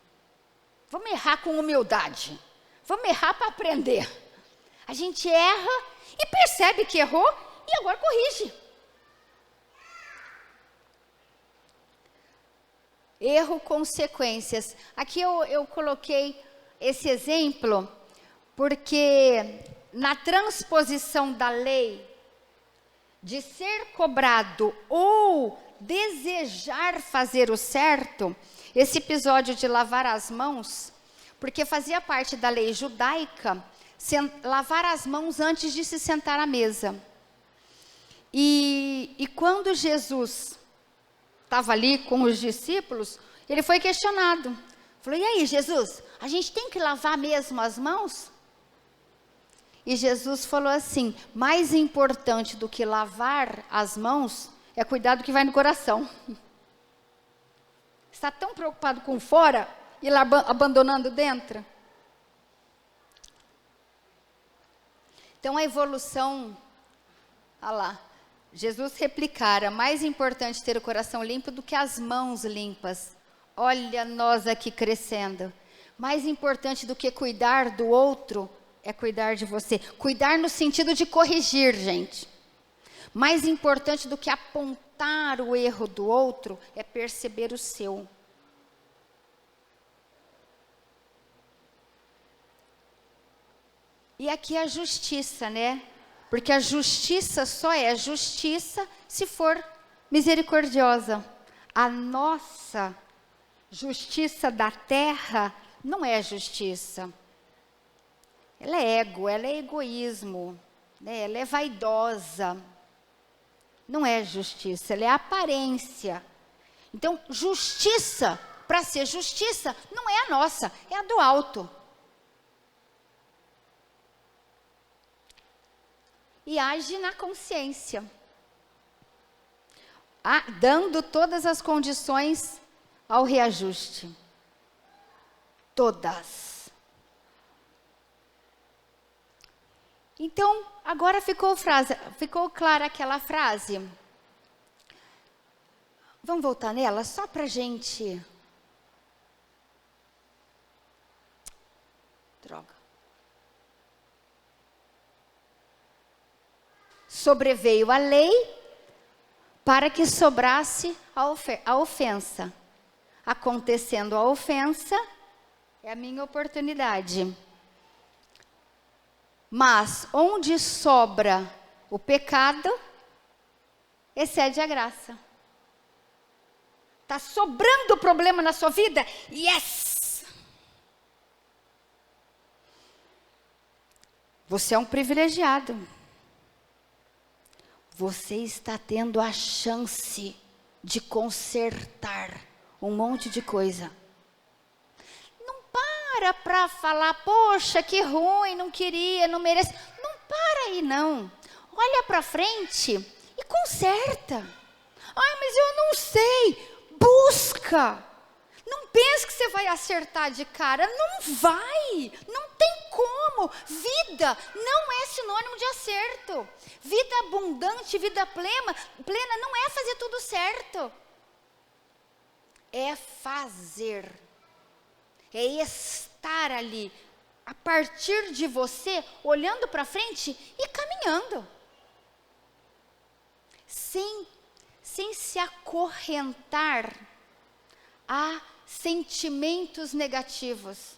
Vamos errar com humildade. Vamos errar para aprender. A gente erra e percebe que errou e agora corrige. Erro, consequências. Aqui eu coloquei esse exemplo porque na transposição da lei de ser cobrado ou desejar fazer o certo, esse episódio de lavar as mãos, porque fazia parte da lei judaica, lavar as mãos antes de se sentar à mesa. E quando Jesus estava ali com os discípulos, ele foi questionado. Falou: e aí, Jesus, a gente tem que lavar mesmo as mãos? E Jesus falou assim: mais importante do que lavar as mãos é cuidar do que vai no coração. Está tão preocupado com fora e lá abandonando dentro? Então a evolução, olha lá, Jesus replicara: mais importante ter o coração limpo do que as mãos limpas. Olha nós aqui crescendo. Mais importante do que cuidar do outro é cuidar de você. Cuidar no sentido de corrigir, gente. Mais importante do que apontar o erro do outro é perceber o seu. E aqui a justiça, né? Porque a justiça só é justiça se for misericordiosa. A nossa justiça da terra não é justiça. Ela é ego, ela é egoísmo, né? Ela é vaidosa. Não é justiça, ela é aparência. Então, justiça, para ser justiça, não é a nossa, é a do alto. E age na consciência, dando todas as condições ao reajuste. Todas. Então, agora ficou clara aquela frase? Vamos voltar nela só para a gente... Droga. Sobreveio a lei para que sobrasse a ofensa. Acontecendo a ofensa, é a minha oportunidade. Mas onde sobra o pecado, excede a graça. Está sobrando problema na sua vida? Yes! Você é um privilegiado. Você está tendo a chance de consertar um monte de coisa. Não para falar, poxa, que ruim, não queria, não merece. Não para aí, não. Olha para frente e conserta. Ai, mas eu não sei. Busca. Não pense que você vai acertar de cara. Não vai. Não tem como. Vida não é sinônimo de acerto. Vida abundante, vida plena não é fazer tudo certo. É fazer. É estar ali, a partir de você, olhando para frente e caminhando. Sem se acorrentar a sentimentos negativos.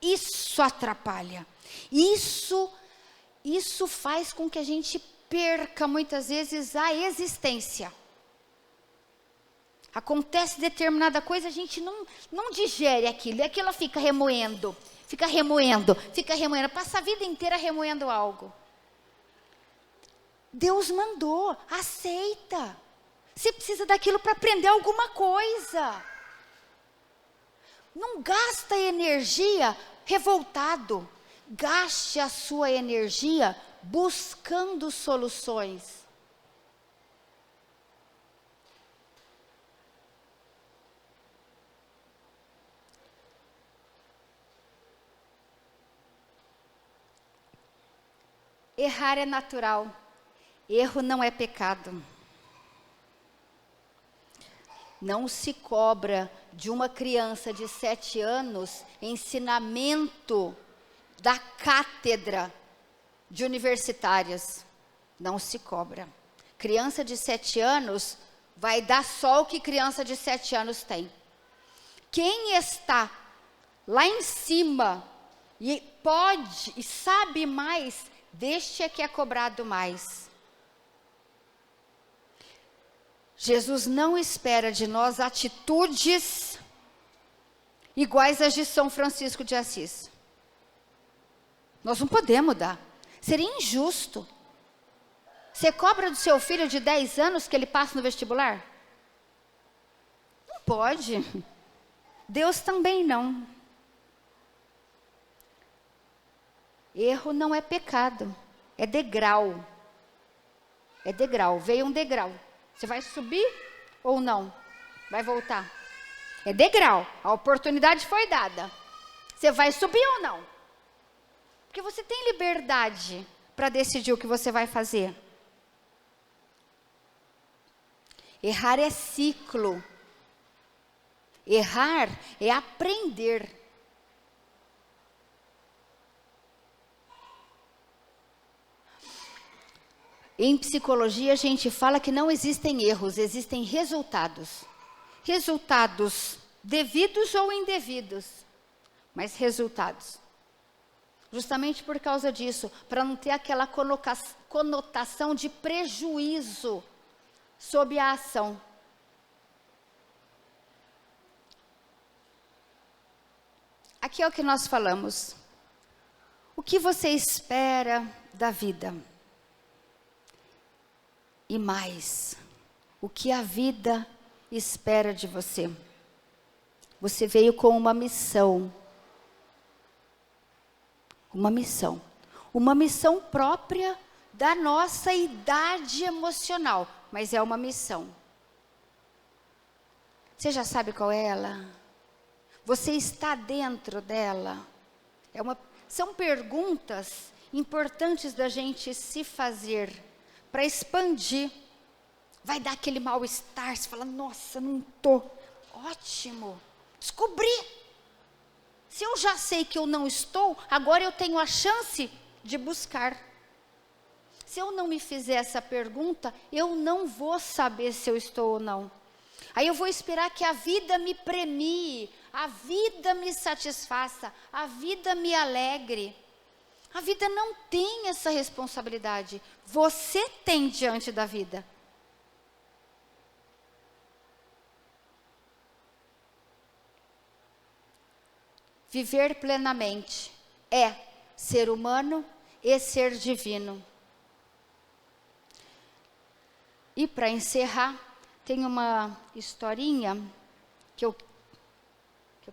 Isso atrapalha. Isso faz com que a gente perca muitas vezes a existência. Acontece determinada coisa, a gente não digere aquilo, e aquilo fica remoendo, passa a vida inteira remoendo algo. Deus mandou, aceita. Você precisa daquilo para aprender alguma coisa. Não gasta energia revoltado. Gaste a sua energia buscando soluções. Errar é natural. Erro não é pecado. Não se cobra de uma criança de 7 anos ensinamento da cátedra de universitárias. Não se cobra. Criança de 7 anos vai dar só o que criança de 7 anos tem. Quem está lá em cima e pode e sabe mais, deste é que é cobrado mais. Jesus não espera de nós atitudes iguais às de São Francisco de Assis. Nós não podemos dar. Seria injusto. Você cobra do seu filho de 10 anos que ele passe no vestibular? Não pode. Deus também não. Erro não é pecado, é degrau. É degrau, veio um degrau. Você vai subir ou não? Vai voltar? É degrau, a oportunidade foi dada. Você vai subir ou não? Porque você tem liberdade para decidir o que você vai fazer. Errar é ciclo. Errar é aprender. Em psicologia, a gente fala que não existem erros, existem resultados. Resultados devidos ou indevidos, mas resultados. Justamente por causa disso, para não ter aquela conotação de prejuízo sob a ação. Aqui é o que nós falamos. O que você espera da vida? E mais, o que a vida espera de você? Você veio com uma missão. Uma missão. Uma missão própria da nossa idade emocional. Mas é uma missão. Você já sabe qual é ela? Você está dentro dela? São perguntas importantes da gente se fazer. Para expandir, vai dar aquele mal-estar, você fala, nossa, não estou. Ótimo, descobri. Se eu já sei que eu não estou, agora eu tenho a chance de buscar. Se eu não me fizer essa pergunta, eu não vou saber se eu estou ou não. Aí eu vou esperar que a vida me premie, a vida me satisfaça, a vida me alegre. A vida não tem essa responsabilidade. Você tem diante da vida. Viver plenamente é ser humano e ser divino. E para encerrar, tem uma historinha que eu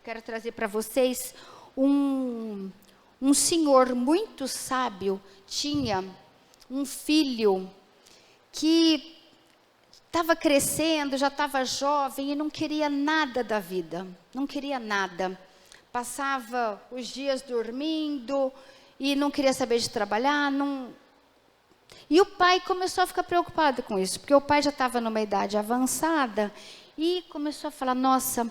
quero trazer para vocês. Um senhor muito sábio tinha um filho que estava crescendo, já estava jovem e não queria nada da vida, não queria nada. Passava os dias dormindo e não queria saber de trabalhar. E o pai começou a ficar preocupado com isso, porque o pai já estava numa idade avançada e começou a falar, nossa,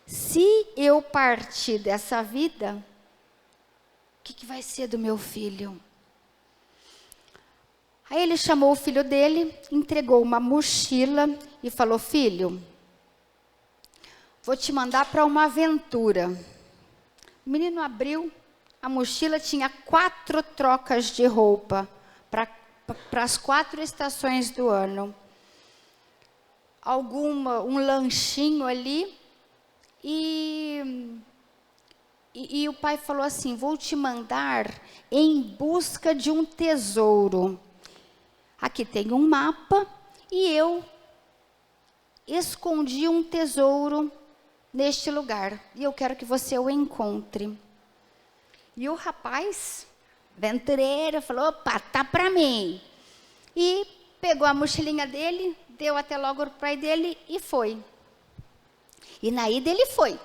se eu partir dessa vida, o que vai ser do meu filho? Aí ele chamou o filho dele, entregou uma mochila e falou, filho, vou te mandar para uma aventura. O menino abriu, a mochila tinha 4 trocas de roupa para as 4 estações do ano. Um lanchinho ali e o pai falou assim, vou te mandar em busca de um tesouro. Aqui tem um mapa e eu escondi um tesouro neste lugar. E eu quero que você o encontre. E o rapaz, aventureiro, falou, opa, tá para mim. E pegou a mochilinha dele, deu até logo o pai dele e foi. E na ida ele foi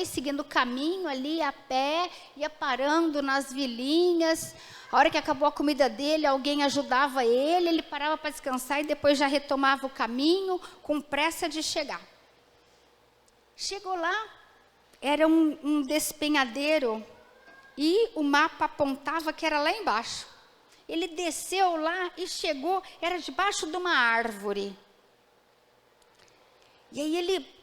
seguindo o caminho ali a pé, ia parando nas vilinhas. A hora que acabou a comida dele, alguém ajudava ele, ele parava para descansar e depois já retomava o caminho com pressa de chegar. Chegou lá, era um despenhadeiro e o mapa apontava que era lá embaixo. Ele desceu lá e chegou, era debaixo de uma árvore. E aí ele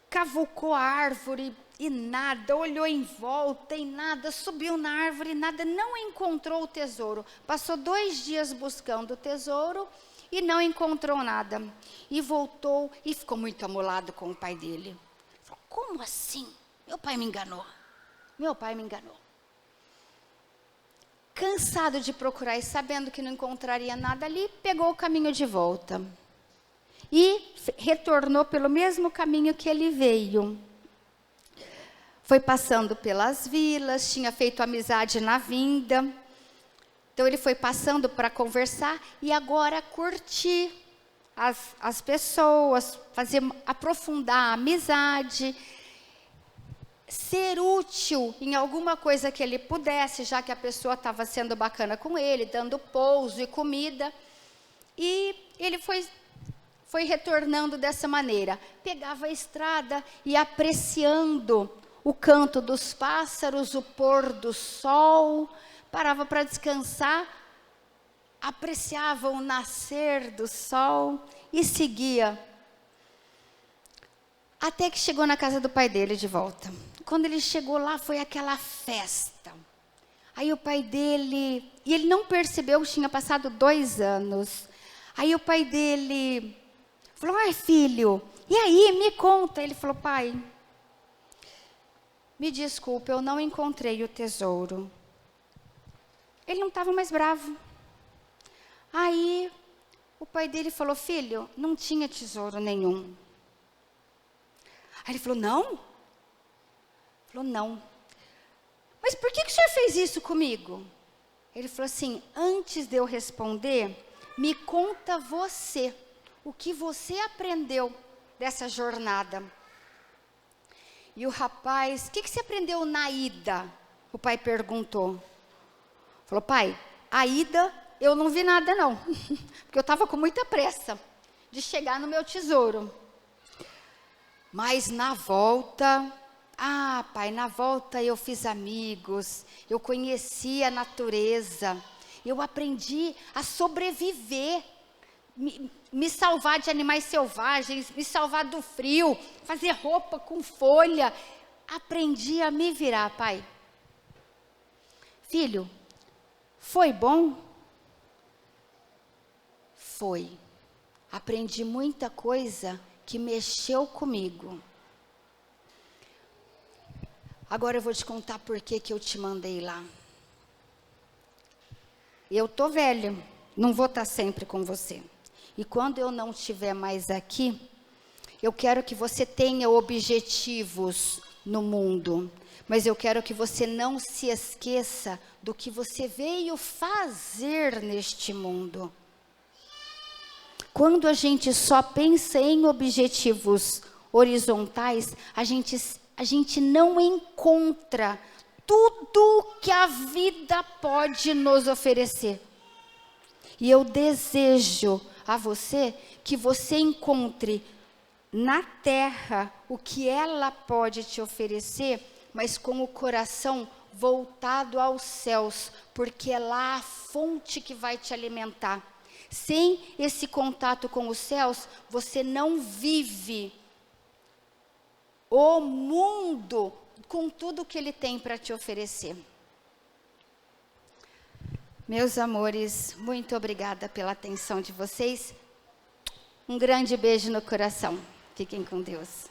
cavucou a árvore e nada, olhou em volta e nada, subiu na árvore e nada, não encontrou o tesouro. Passou 2 dias buscando o tesouro e não encontrou nada. E voltou e ficou muito amolado com o pai dele. Falou, como assim? Meu pai me enganou. Meu pai me enganou. Cansado de procurar e sabendo que não encontraria nada ali, pegou o caminho de volta. E retornou pelo mesmo caminho que ele veio. Foi passando pelas vilas, tinha feito amizade na vinda. Então ele foi passando para conversar e agora curtir as pessoas, aprofundar a amizade, ser útil em alguma coisa que ele pudesse, já que a pessoa estava sendo bacana com ele, dando pouso e comida. E ele foi retornando dessa maneira. Pegava a estrada e apreciando o canto dos pássaros, o pôr do sol, parava para descansar, apreciava o nascer do sol e seguia. Até que chegou na casa do pai dele de volta. Quando ele chegou lá, foi aquela festa. Aí o pai dele, e ele não percebeu que tinha passado 2 anos. Aí o pai dele falou: ai, filho, e aí, me conta. Ele falou: pai, me desculpe, eu não encontrei o tesouro. Ele não estava mais bravo. Aí o pai dele falou: filho, não tinha tesouro nenhum. Aí ele falou: não? Ele falou: não. Mas por que o senhor fez isso comigo? Ele falou assim: antes de eu responder, me conta você, o que você aprendeu dessa jornada. E o rapaz: o que você aprendeu na ida? O pai perguntou. Falou: pai, a ida eu não vi nada não, porque eu estava com muita pressa de chegar no meu tesouro. Mas na volta, pai, na volta eu fiz amigos, eu conheci a natureza, eu aprendi a sobreviver, me salvar de animais selvagens, me salvar do frio, fazer roupa com folha. Aprendi a me virar, pai. Filho, foi bom? Foi. Aprendi muita coisa que mexeu comigo. Agora eu vou te contar por que eu te mandei lá. Eu tô velho, não vou estar sempre com você. E quando eu não estiver mais aqui, eu quero que você tenha objetivos no mundo, mas eu quero que você não se esqueça do que você veio fazer neste mundo. Quando a gente só pensa em objetivos horizontais, a gente não encontra tudo que a vida pode nos oferecer. E eu desejo a você que você encontre na terra o que ela pode te oferecer, mas com o coração voltado aos céus, porque é lá a fonte que vai te alimentar. Sem esse contato com os céus, você não vive o mundo com tudo que ele tem para te oferecer. Meus amores, muito obrigada pela atenção de vocês. Um grande beijo no coração. Fiquem com Deus.